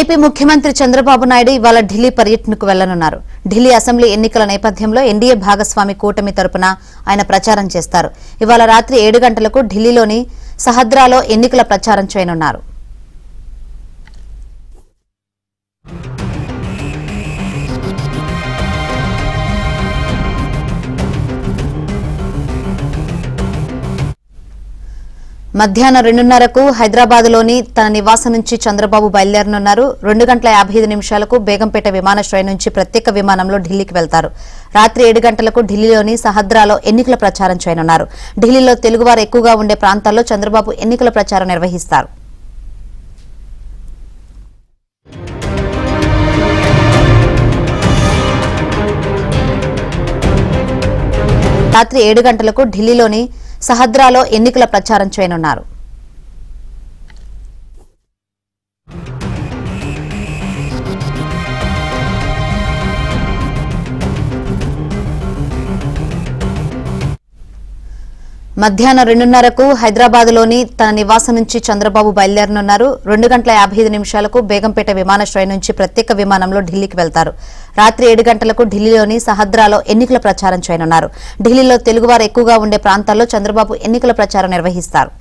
AP ముఖ్యమంత్రి చంద్రబాబు నాయుడు ఇవాళ ఢిల్లీ పర్యటనకు వెళ్లనున్నారు. ఢిల్లీ అసెంబ్లీ ఎన్నికల నేపథ్యంలో ఎన్డీఏ భాగస్వామి కూటమి తరపున ఆయన ప్రచారం చేస్తారు. ఇవాళ రాత్రి 7 గంటలకు ఢిల్లీలోని సహద్రాలో ఎన్నికల ప్రచారం చేయనున్నారు. మధ్యాహ్నం 2:30కు హైదరాబాద్లోని తన నివాసం నుంచి చంద్రబాబు బయలుదేరనున్నారు. 2:55 బేగంపేట విమానాశ్రయం నుంచి ప్రత్యేక విమానంలో ఢిల్లీకి వెళ్తారు. రాత్రి 7 గంటలకు ఢిల్లీలోని సహద్రాలో ఎన్నికల ప్రచారం చేయనున్నారు. ఢిల్లీలో తెలుగువారు ఎక్కువగా ఉండే ప్రాంతాల్లో చంద్రబాబు ఎన్నికల ప్రచారం నిర్వహిస్తారు. రాత్రి 7 గంటలకు ఢిల్లీలోని సహద్రాలో ఎన్నికల ప్రచారం చేయనున్నారు. మధ్యాహ్నం 2:30కు హైదరాబాద్లోని తన నివాసం నుంచి చంద్రబాబు బయలుదేరనున్నారు. 2:55 బేగంపేట విమానాశ్రయం నుంచి ప్రత్యేక విమానంలో ఢిల్లీకి వెళ్తారు. రాత్రి 7 గంటలకు ఢిల్లీలోని సహద్రాలో ఎన్నికల ప్రచారం చేయనున్నారు. ఢిల్లీలో తెలుగువారు ఎక్కువగా ఉండే ప్రాంతాల్లో చంద్రబాబు ఎన్నికల ప్రచారం నిర్వహిస్తారు.